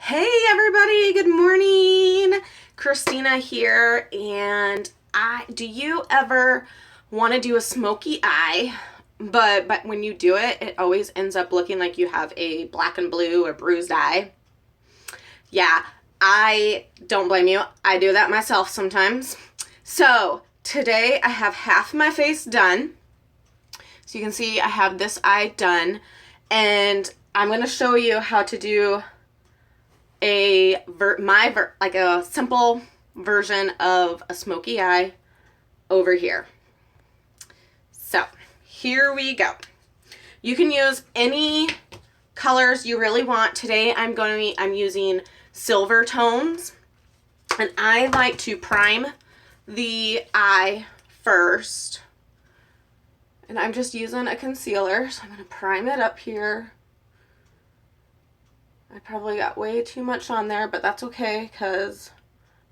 Hey everybody, good morning. Christina here, and do you ever want to do a smoky eye, but when you do it, it always ends up looking like you have a black and blue or bruised eye? Yeah, I don't blame you. I do that myself sometimes. So today I have half my face done. So you can see I have this eye done, and I'm going to show you how to do like a simple version of a smoky eye over here. So here we go. You can use any colors you really want. Today I'm using silver tones, and I like to prime the eye first. And I'm just using a concealer, so I'm going to prime it up here. I probably got way too much on there, but that's okay because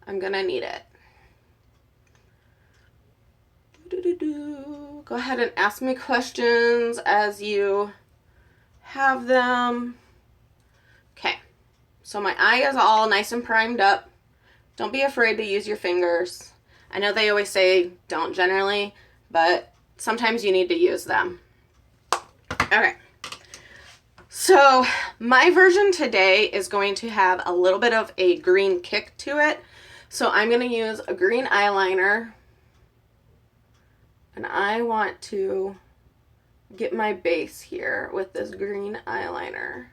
I'm going to need it. Go ahead and ask me questions as you have them. Okay, so my eye is all nice and primed up. Don't be afraid to use your fingers. I know they always say don't generally, but sometimes you need to use them. Okay. So my version today is going to have a little bit of a green kick to it. So I'm going to use a green eyeliner, and I want to get my base here with this green eyeliner.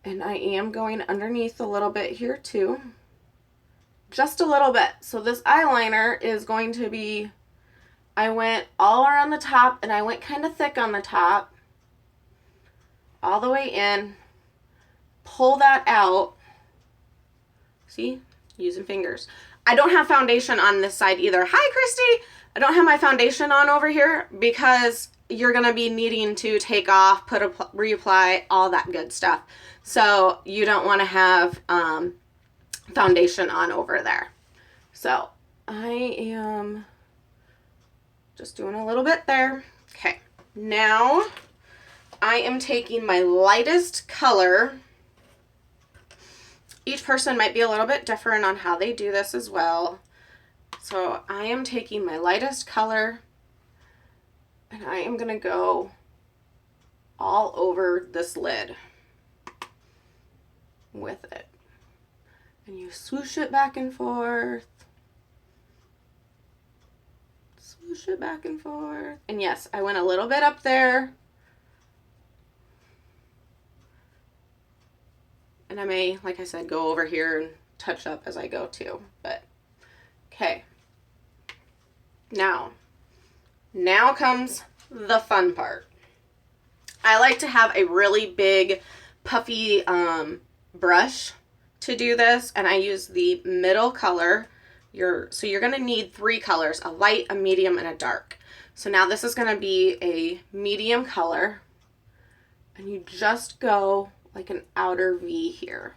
And I am going underneath a little bit here too. Just a little bit. So this eyeliner is going to be, I went all around the top, and I went kind of thick on the top, all the way in, pull that out. See, using fingers. I don't have foundation on this side either. Hi, Christy. I don't have my foundation on over here because you're going to be needing to take off, reapply, all that good stuff. So you don't want to have foundation on over there. So I am just doing a little bit there. Okay, now I am taking my lightest color. Each person might be a little bit different on how they do this as well. So I am taking my lightest color, and I am going to go all over this lid with it. And you swoosh it back and forth. Swoosh it back and forth. And yes, I went a little bit up there. And I may, like I said, go over here and touch up as I go too. But, okay. Now comes the fun part. I like to have a really big, puffy brush to do this. And I use the middle color. So you're going to need 3 colors, a light, a medium, and a dark. So now this is going to be a medium color, and you just go like an outer V here.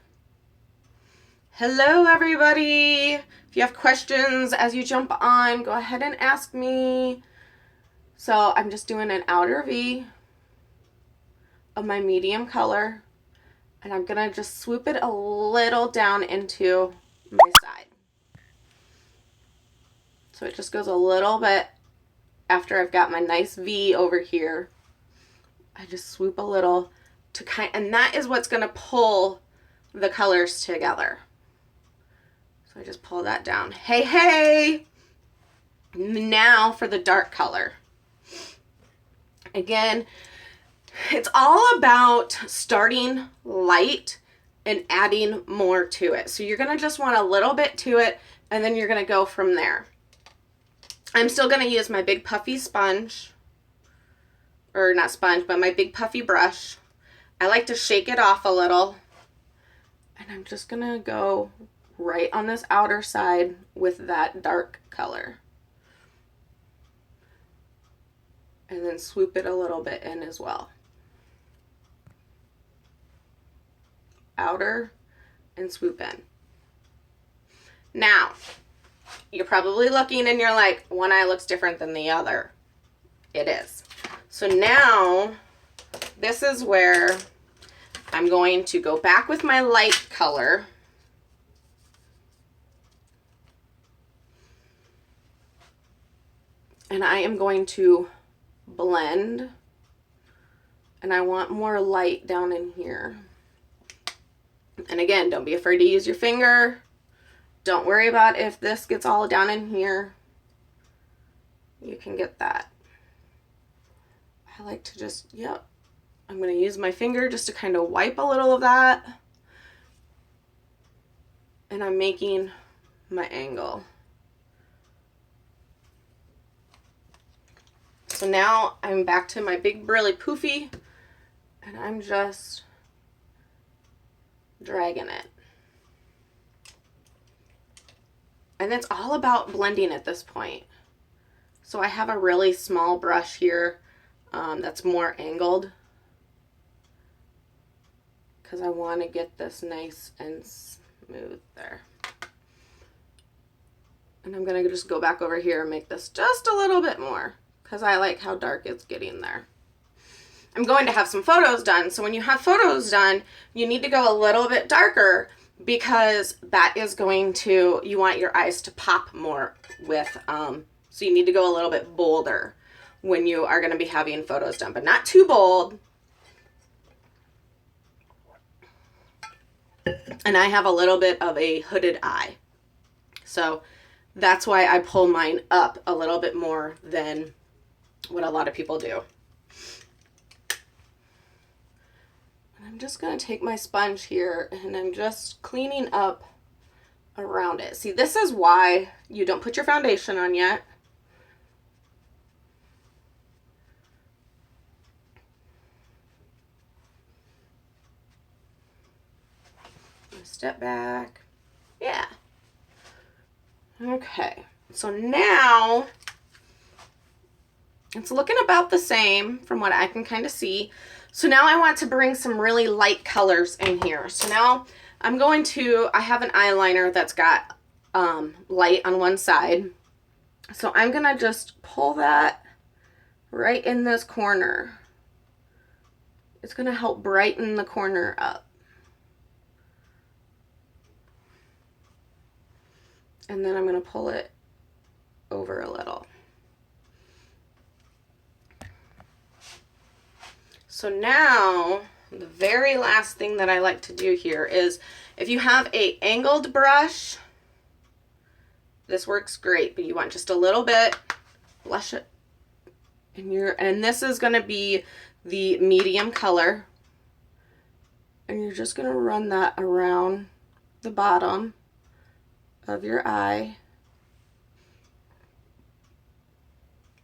Hello, everybody. If you have questions as you jump on, go ahead and ask me. So I'm just doing an outer V of my medium color, and I'm going to just swoop it a little down into my side. So it just goes a little bit after I've got my nice V over here. I just swoop a little to and that is what's going to pull the colors together. So I just pull that down. Hey, hey! Now for the dark color. Again, it's all about starting light and adding more to it. So you're going to just want a little bit to it, and then you're going to go from there. I'm still going to use my big puffy sponge, or not sponge, but my big puffy brush. I like to shake it off a little, and I'm just going to go right on this outer side with that dark color. And then swoop it a little bit in as well. Outer and swoop in. Now, you're probably looking and you're like, one eye looks different than the other. It is. So now, this is where I'm going to go back with my light color. And I am going to blend. And I want more light down in here. And again, don't be afraid to use your finger. Don't worry about if this gets all down in here. You can get that. I like to just, yep. I'm going to use my finger just to kind of wipe a little of that. And I'm making my angle. So now I'm back to my big burly poofy, and I'm just dragging it. And it's all about blending at this point. So I have a really small brush here that's more angled because I want to get this nice and smooth there. And I'm going to just go back over here and make this just a little bit more because I like how dark it's getting there. I'm going to have some photos done. So when you have photos done, you need to go a little bit darker because that is going to, you want your eyes to pop more with, so you need to go a little bit bolder when you are going to be having photos done, but not too bold. And I have a little bit of a hooded eye. So that's why I pull mine up a little bit more than what a lot of people do. And I'm just going to take my sponge here and I'm just cleaning up around it. See, this is why you don't put your foundation on yet. Step back. Yeah. Okay. So now it's looking about the same from what I can kind of see. So now I want to bring some really light colors in here. So now I'm going to, I have an eyeliner that's got light on one side. So I'm going to just pull that right in this corner. It's going to help brighten the corner up. And then I'm going to pull it over a little. So now, the very last thing that I like to do here is, if you have a angled brush, this works great, but you want just a little bit, blush it. And this is going to be the medium color. And you're just going to run that around the bottom of your eye,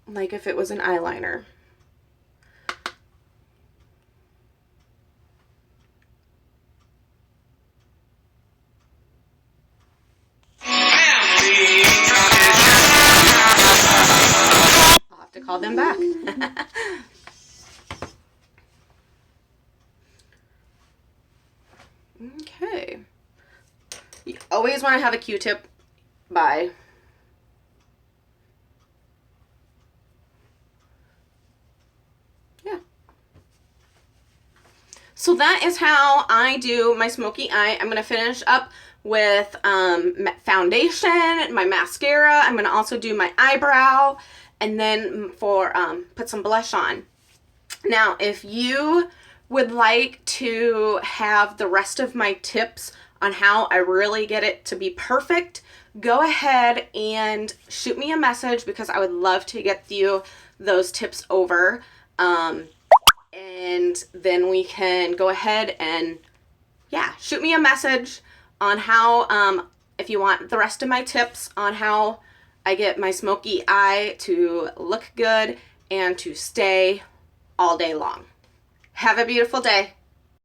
like if it was an eyeliner. I'll have to call them back. Okay. You always want to have a Q-tip by. Yeah. So that is how I do my smoky eye. I'm going to finish up with foundation, my mascara. I'm going to also do my eyebrow, and then for put some blush on. Now, if you would like to have the rest of my tips on how I really get it to be perfect, go ahead and shoot me a message because I would love to get you those tips over. And then we can go ahead and, yeah, shoot me a message on how, if you want the rest of my tips on how I get my smoky eye to look good and to stay all day long. Have a beautiful day.